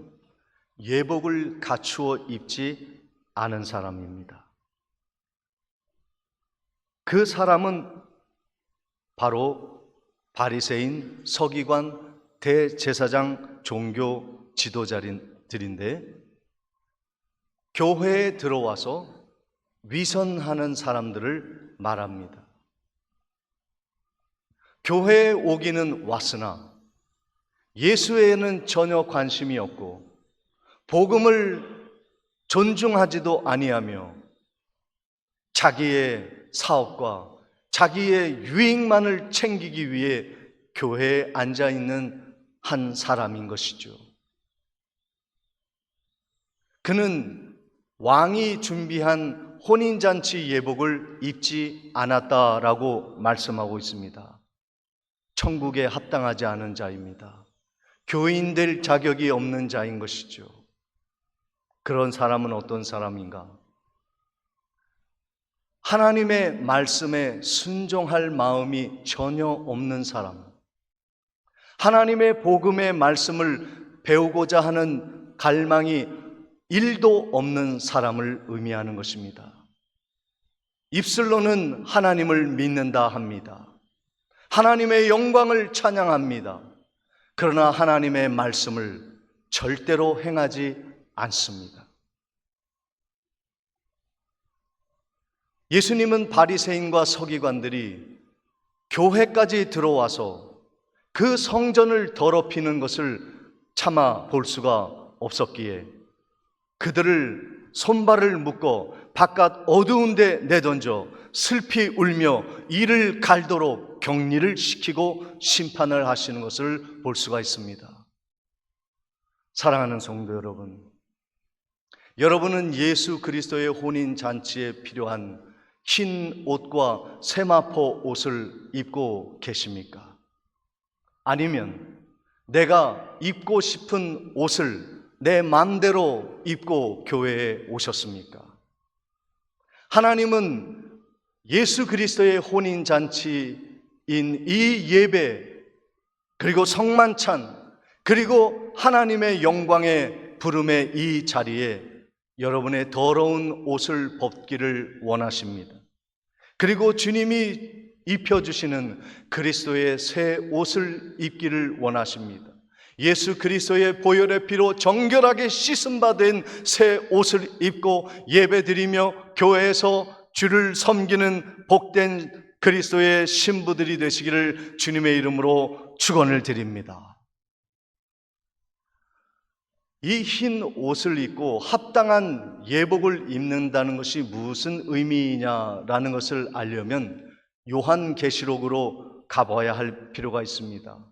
예복을 갖추어 입지 않은 사람입니다. 그 사람은 바로 바리새인, 서기관, 대제사장, 종교 지도자들인데 교회에 들어와서 위선하는 사람들을 말합니다. 교회에 오기는 왔으나 예수에는 전혀 관심이 없고 복음을 존중하지도 아니하며 자기의 사업과 자기의 유익만을 챙기기 위해 교회에 앉아 있는 한 사람인 것이죠. 그는 왕이 준비한 혼인잔치 예복을 입지 않았다라고 말씀하고 있습니다. 천국에 합당하지 않은 자입니다. 교인 될 자격이 없는 자인 것이죠. 그런 사람은 어떤 사람인가? 하나님의 말씀에 순종할 마음이 전혀 없는 사람, 하나님의 복음의 말씀을 배우고자 하는 갈망이 1도 없는 사람을 의미하는 것입니다. 입술로는 하나님을 믿는다 합니다. 하나님의 영광을 찬양합니다. 그러나 하나님의 말씀을 절대로 행하지 않습니다. 예수님은 바리새인과 서기관들이 교회까지 들어와서 그 성전을 더럽히는 것을 참아 볼 수가 없었기에 그들을 손발을 묶어 바깥 어두운 데 내던져 슬피 울며 이를 갈도록 격리를 시키고 심판을 하시는 것을 볼 수가 있습니다. 사랑하는 성도 여러분, 여러분은 예수 그리스도의 혼인 잔치에 필요한 흰 옷과 세마포 옷을 입고 계십니까? 아니면 내가 입고 싶은 옷을 내 마음대로 입고 교회에 오셨습니까? 하나님은 예수 그리스도의 혼인 잔치인 이 예배, 그리고 성만찬, 그리고 하나님의 영광의 부름의 이 자리에 여러분의 더러운 옷을 벗기를 원하십니다. 그리고 주님이 입혀주시는 그리스도의 새 옷을 입기를 원하십니다. 예수 그리스도의 보혈의 피로 정결하게 씻음받은 새 옷을 입고 예배드리며 교회에서 주를 섬기는 복된 그리스도의 신부들이 되시기를 주님의 이름으로 축원을 드립니다. 이 흰 옷을 입고 합당한 예복을 입는다는 것이 무슨 의미냐라는 것을 알려면 요한계시록으로 가봐야 할 필요가 있습니다.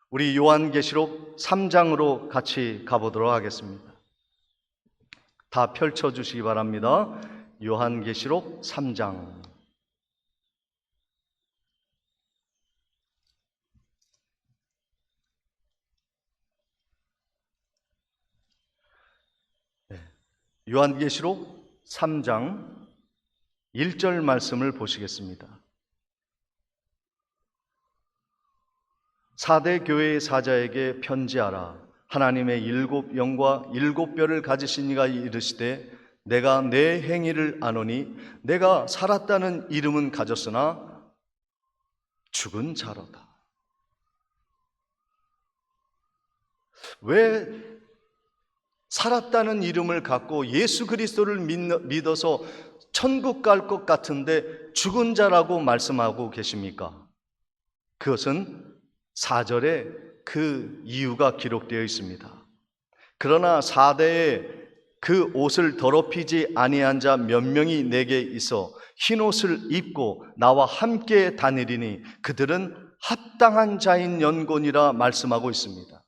우리 요한계시록 3장으로 같이 가보도록 하겠습니다. 다 펼쳐주시기 바랍니다. 요한계시록 3장. 요한계시록 3장 1절 말씀을 보시겠습니다. 사대 교회의 사자에게 편지하라. 하나님의 7 영과 7 뼈를 가지신 이가 이르시되 내가 내 행위를 아노니 내가 살았다는 이름은 가졌으나 죽은 자로다. 왜 살았다는 이름을 갖고 예수 그리스도를 믿어서 천국 갈 것 같은데 죽은 자라고 말씀하고 계십니까? 그것은 4절에 그 이유가 기록되어 있습니다. 그러나 4대에 그 옷을 더럽히지 아니한 자 몇 명이 내게 있어 흰 옷을 입고 나와 함께 다니리니 그들은 합당한 자인 연곤이라 말씀하고 있습니다.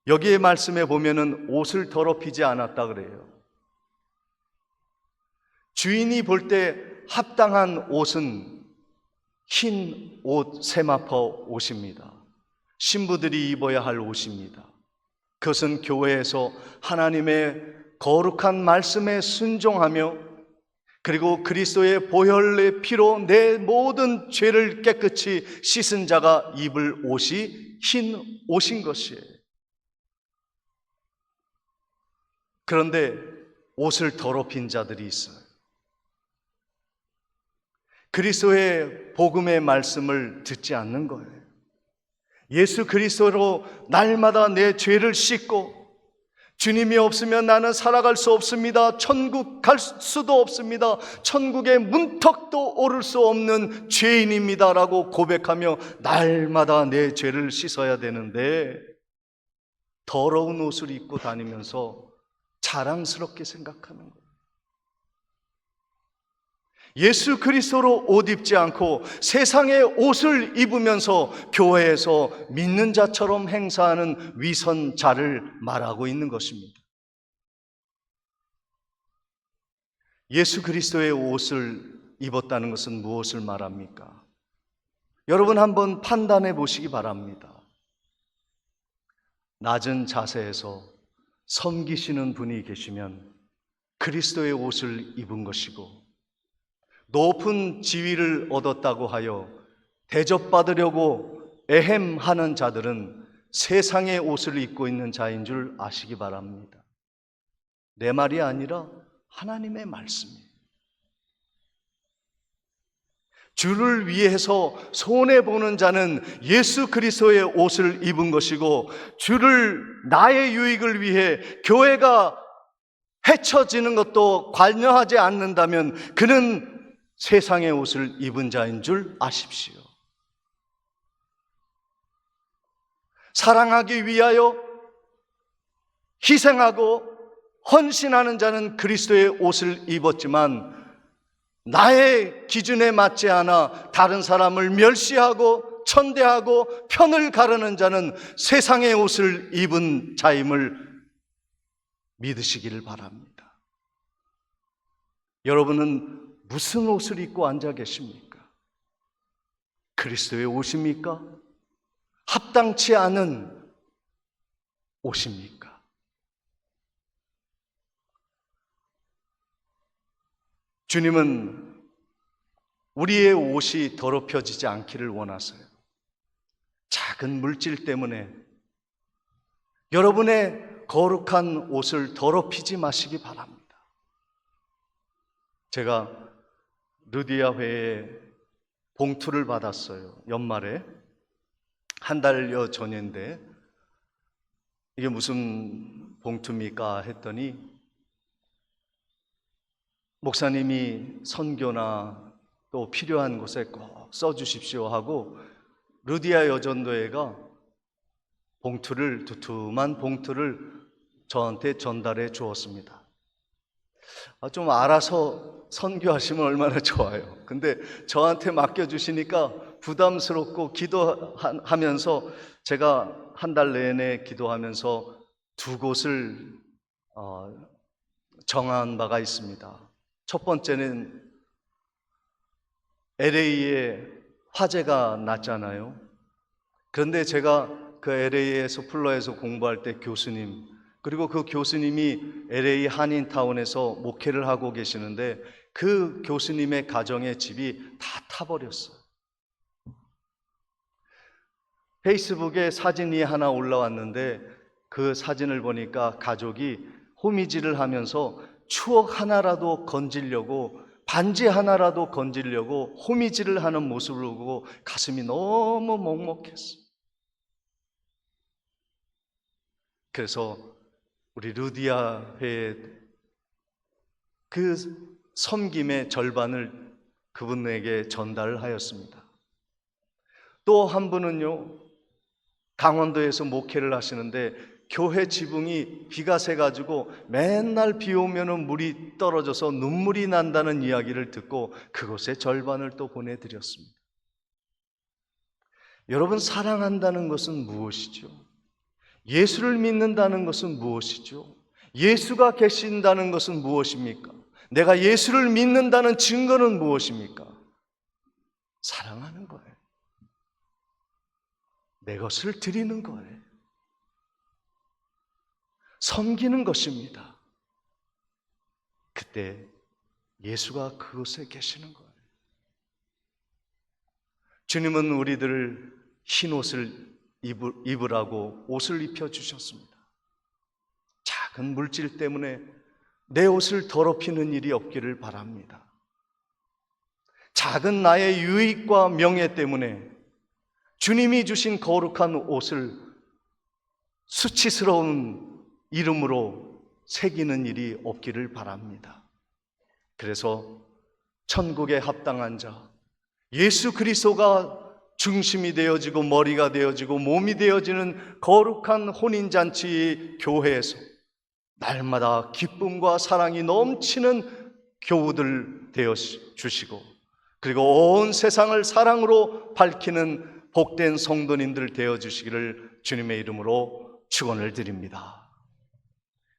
여기에 말씀에 보면은 옷을 더럽히지 않았다 그래요. 주인이 볼 때 합당한 옷은 흰 옷, 세마포 옷입니다. 신부들이 입어야 할 옷입니다. 그것은 교회에서 하나님의 거룩한 말씀에 순종하며 그리고 그리스도의 보혈의 피로 내 모든 죄를 깨끗이 씻은 자가 입을 옷이 흰 옷인 것이에요. 그런데 옷을 더럽힌 자들이 있어요. 그리스도의 복음의 말씀을 듣지 않는 거예요. 예수 그리스도로 날마다 내 죄를 씻고 주님이 없으면 나는 살아갈 수 없습니다. 천국 갈 수도 없습니다. 천국의 문턱도 오를 수 없는 죄인입니다라고 고백하며 날마다 내 죄를 씻어야 되는데 더러운 옷을 입고 다니면서 자랑스럽게 생각하는 거예요. 예수 그리스도로 옷 입지 않고 세상의 옷을 입으면서 교회에서 믿는 자처럼 행사하는 위선자를 말하고 있는 것입니다. 예수 그리스도의 옷을 입었다는 것은 무엇을 말합니까? 여러분 한번 판단해 보시기 바랍니다. 낮은 자세에서 섬기시는 분이 계시면 그리스도의 옷을 입은 것이고, 높은 지위를 얻었다고 하여 대접받으려고 애헴하는 자들은 세상의 옷을 입고 있는 자인 줄 아시기 바랍니다. 내 말이 아니라 하나님의 말씀이에요. 주를 위해서 손해보는 자는 예수 그리스도의 옷을 입은 것이고, 주를 나의 유익을 위해 교회가 헤쳐지는 것도 관여하지 않는다면 그는 세상의 옷을 입은 자인 줄 아십시오. 사랑하기 위하여 희생하고 헌신하는 자는 그리스도의 옷을 입었지만 나의 기준에 맞지 않아 다른 사람을 멸시하고 천대하고 편을 가르는 자는 세상의 옷을 입은 자임을 믿으시기를 바랍니다. 여러분은 무슨 옷을 입고 앉아 계십니까? 그리스도의 옷입니까? 합당치 않은 옷입니까? 주님은 우리의 옷이 더럽혀지지 않기를 원하세요. 작은 물질 때문에 여러분의 거룩한 옷을 더럽히지 마시기 바랍니다. 제가 르디아 회에 봉투를 받았어요. 연말에 한 달여 전인데 이게 무슨 봉투입니까? 했더니 목사님이 선교나 또 필요한 곳에 꼭 써주십시오 하고 루디아 여전도회가 두툼한 봉투를 저한테 전달해 주었습니다. 좀 알아서 선교하시면 얼마나 좋아요. 근데 저한테 맡겨주시니까 부담스럽고 기도하면서 제가 한 달 내내 기도하면서 두 곳을 정한 바가 있습니다. 첫 번째는 LA에 화재가 났잖아요. 그런데 제가 그 LA에서 플러에서 공부할 때 교수님, 그리고 그 교수님이 LA 한인타운에서 목회를 하고 계시는데 그 교수님의 가정의 집이 다 타버렸어요. 페이스북에 사진이 하나 올라왔는데 그 사진을 보니까 가족이 호미질을 하면서 추억 하나라도 건지려고, 반지 하나라도 건지려고 호미질을 하는 모습을 보고 가슴이 너무 먹먹했어요. 그래서 우리 루디아 회의 그 섬김의 절반을 그분에게 전달을 하였습니다. 또 한 분은요, 강원도에서 목회를 하시는데 교회 지붕이 비가 새가지고 맨날 비 오면 물이 떨어져서 눈물이 난다는 이야기를 듣고 그곳에 절반을 또 보내드렸습니다. 여러분, 사랑한다는 것은 무엇이죠? 예수를 믿는다는 것은 무엇이죠? 예수가 계신다는 것은 무엇입니까? 내가 예수를 믿는다는 증거는 무엇입니까? 사랑하는 거예요. 내 것을 드리는 거예요. 섬기는 것입니다. 그때 예수가 그곳에 계시는 거예요. 주님은 우리들을 흰 옷을 입으라고 옷을 입혀주셨습니다. 작은 물질 때문에 내 옷을 더럽히는 일이 없기를 바랍니다. 작은 나의 유익과 명예 때문에 주님이 주신 거룩한 옷을 수치스러운 이름으로 새기는 일이 없기를 바랍니다. 그래서 천국에 합당한 자, 예수 그리스도가 중심이 되어지고 머리가 되어지고 몸이 되어지는 거룩한 혼인잔치 교회에서 날마다 기쁨과 사랑이 넘치는 교우들 되어 주시고, 그리고 온 세상을 사랑으로 밝히는 복된 성도님들 되어 주시기를 주님의 이름으로 축원을 드립니다.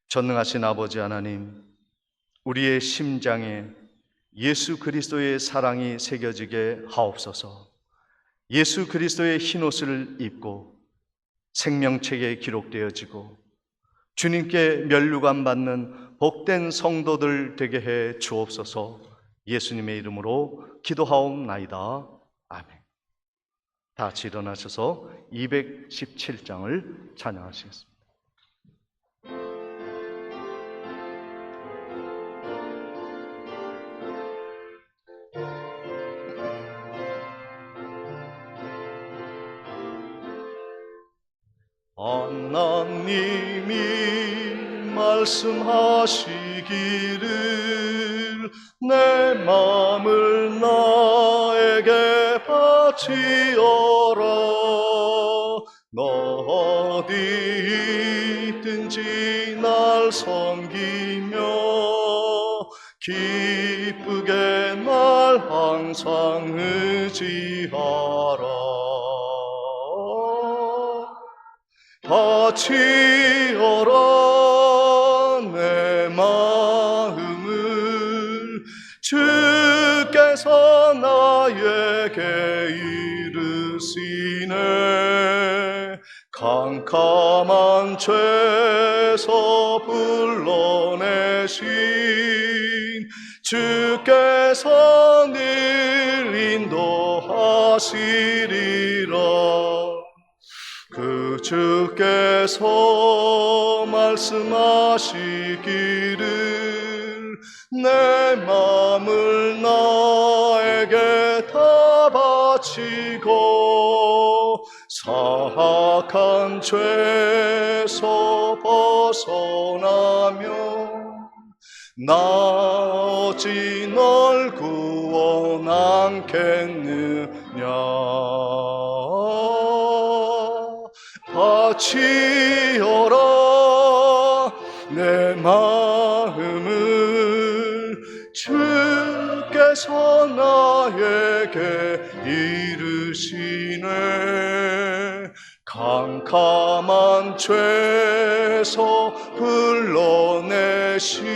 전능하신 아버지 하나님, 우리의 심장에 예수 그리스도의 사랑이 새겨지게 하옵소서. 예수 그리스도의 흰옷을 입고 생명책에 기록되어지고 주님께 면류관 받는 복된 성도들 되게 해 주옵소서. 예수님의 이름으로 기도하옵나이다. 아멘. 다 같이 일어나셔서 217장을 찬양하시겠습니다. 하나님이 말씀하시기를 내 마음을 나에게 바치어라. 너 어디 있든지 날 섬기며 기쁘게 날 항상 의지하라. 바치어라 내 마음을 주께서 나에게 이르시네. 캄캄한 죄에서 불러내신 주께서 늘 인도하시리라. 그 주께서 말씀하시기를 내 마음을 나에게 다 바치고 사악한 죄에서 벗어나며 나 어찌 널 구원하겠느냐. 바치어라 내 마음을, 주께서 나에게 이르시네. 캄캄한 죄에서 불러내신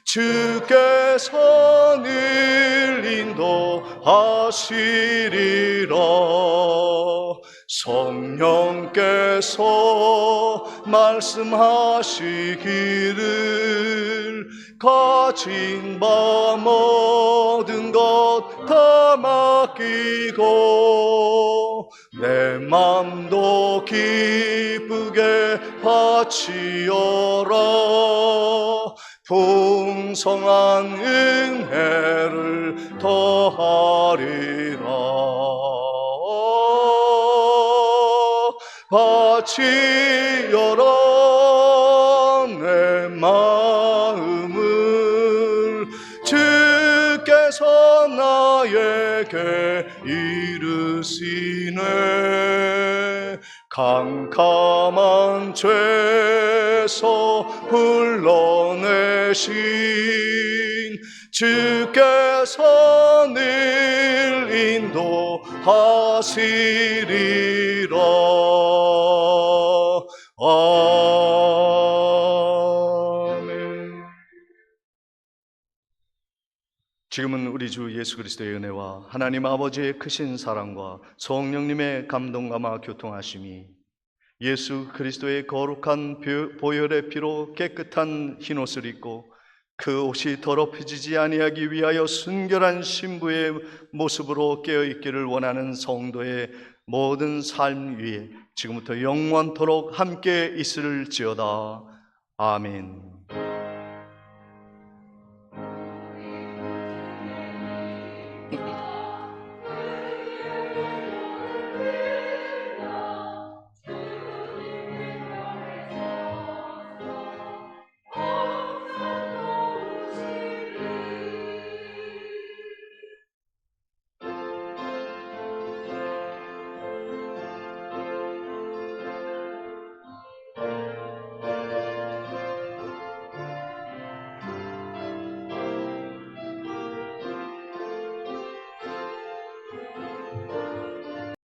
주께서 늘 인도하시리라. 성령께서 말씀하시기를 가진 바 모든 것 다 맡기고 내 맘도 기쁘게 바치어라. 풍성한 은혜를 더하리라. 바치어라 내 마음을, 주께서 나에게 이르시네. 캄캄한 죄에서 불러내신 주께서 늘 인도하시리라. 아멘. 지금은 우리 주 예수 그리스도의 은혜와 하나님 아버지의 크신 사랑과 성령님의 감동감화 교통하심이, 예수 그리스도의 거룩한 보혈의 피로 깨끗한 흰옷을 입고 그 옷이 더럽혀지지 아니하기 위하여 순결한 신부의 모습으로 깨어있기를 원하는 성도의 모든 삶 위에 지금부터 영원토록 함께 있을지어다. 아멘.